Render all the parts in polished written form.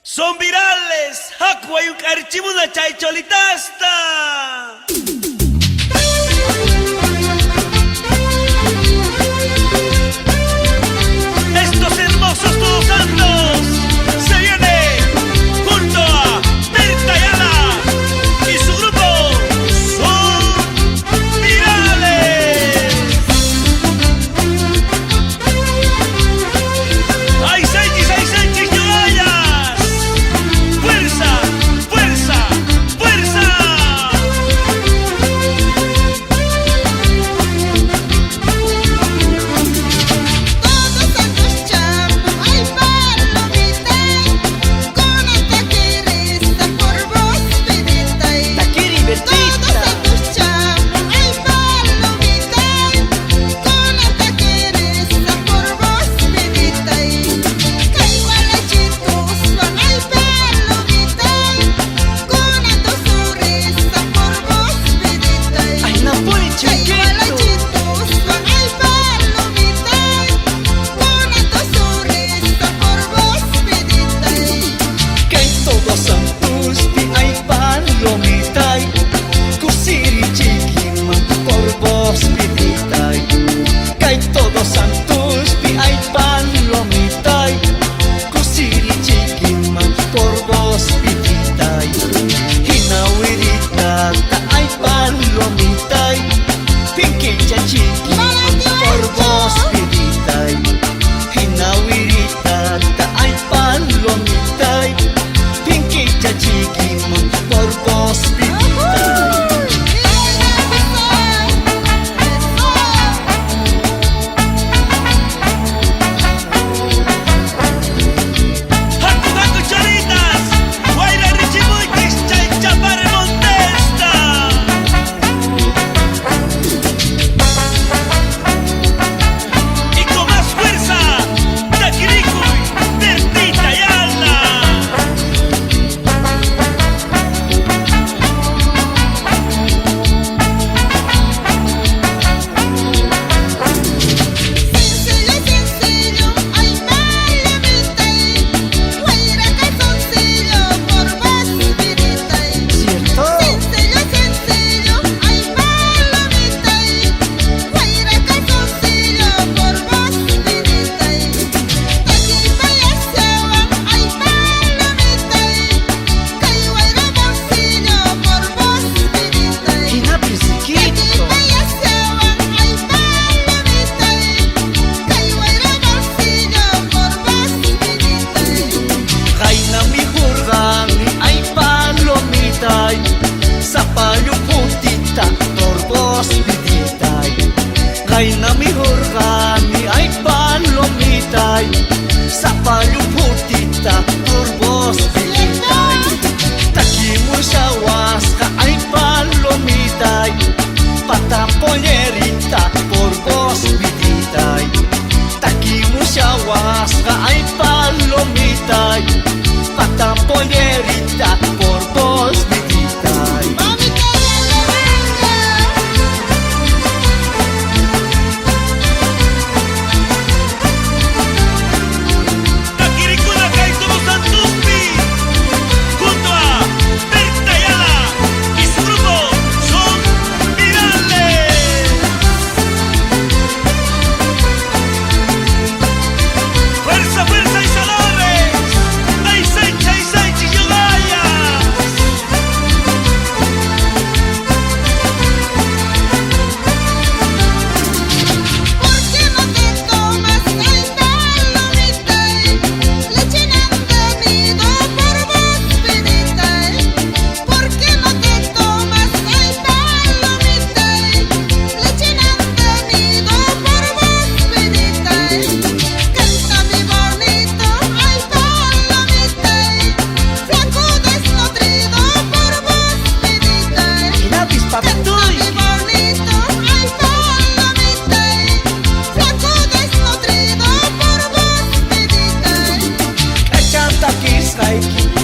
Son virales, Hakwa yung archimuna chay cholitasta. Estos hermosos todos santos se viene junto a Berta Ayala y su grupo Son Virales. ¡Ay, Sánchez, no vayas! ¡Fuerza, fuerza, fuerza! Reina mi hurgani ay palomitay, sa paluputita turbos bilitay. Takimo sa waska ay palomitay, patapollerita turbos bilitay. Takimo sa waska ay palomitay, patapollerita turbos bilitay.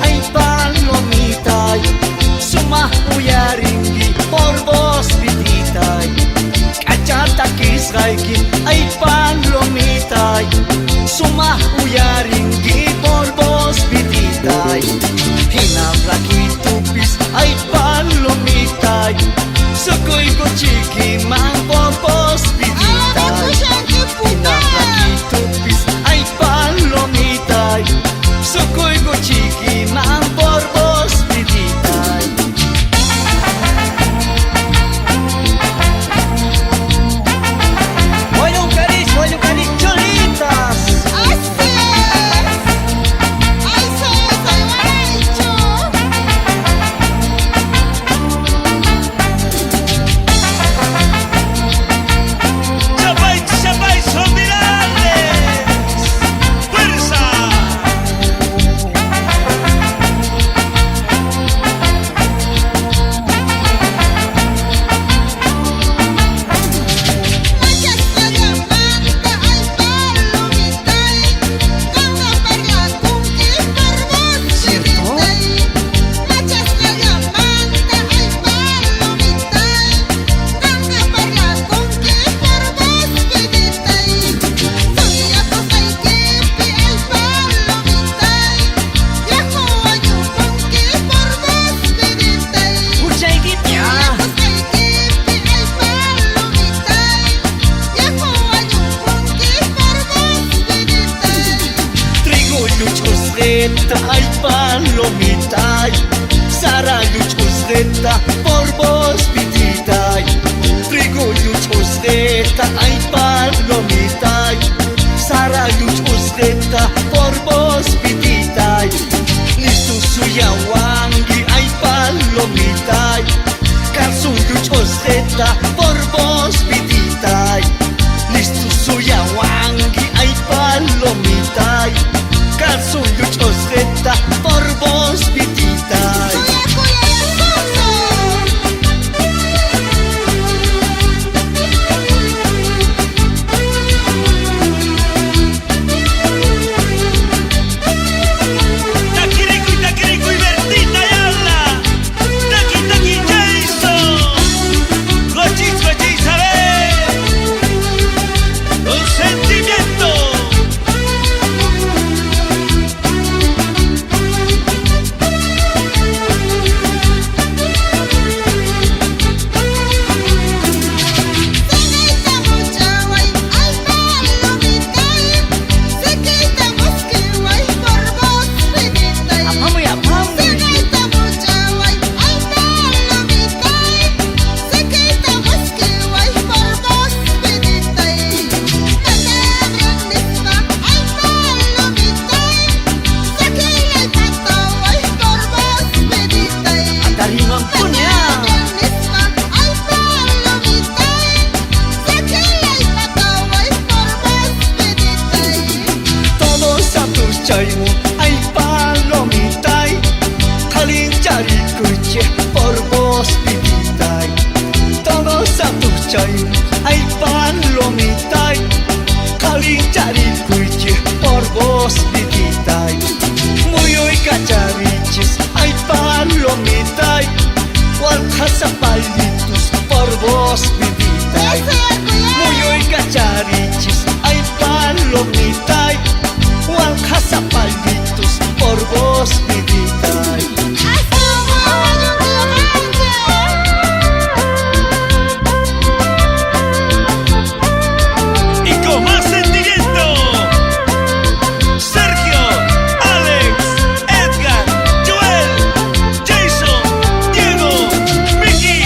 Ay palomitay, sumahuyaringgi por vos pititay. Kachata kisrayki ay palomitay, sumahuyaringgi por vos pititay. chusqueta, ay palomita, Sarayu chusqueta, por vos pitita, trigo chusqueta, ay palomita, Sarayu chusqueta, por vos pitita, listo suya wangi, ay palomita, Kalsuyu chusqueta, por vos pitita, listo suya wangi, ay palomita, Kalsuyu chusqueta, por vos pitita. Taquirico y Bertita Ayala. Taqui Jason. Gochis Isabel. Con sentimiento. Ay palomita, kalin cari kuche por vos pitita. Todos a tus chay, ay palomita, kalin cari kuche por vos pitita. Muy hoy cachariches, ay palomita, cual casa palitos por vos pitita. Muy hoy cachariches, ay palomita, Juan Casapalitos, por vos mi vida. Y con más sentimiento, Sergio, Alex, Edgar, Joel, Jason, Diego, Mickey,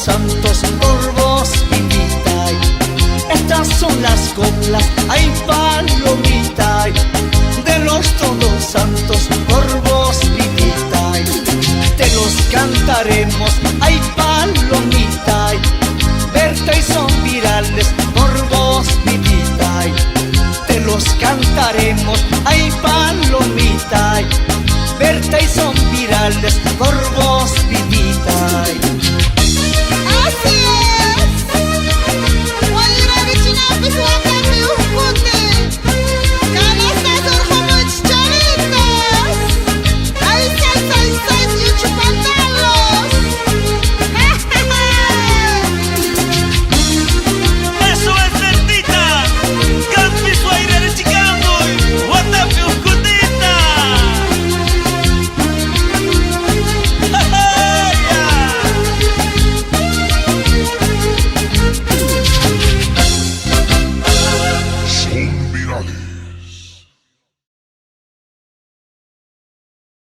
santos, por vos vivita. Estas son las coplas, ay palomita, de los todos santos, por vos vivita. Te los cantaremos, ay palomita, Berta y son virales, por vos vivita. Te los cantaremos, ay palomita, Berta y son virales, por vos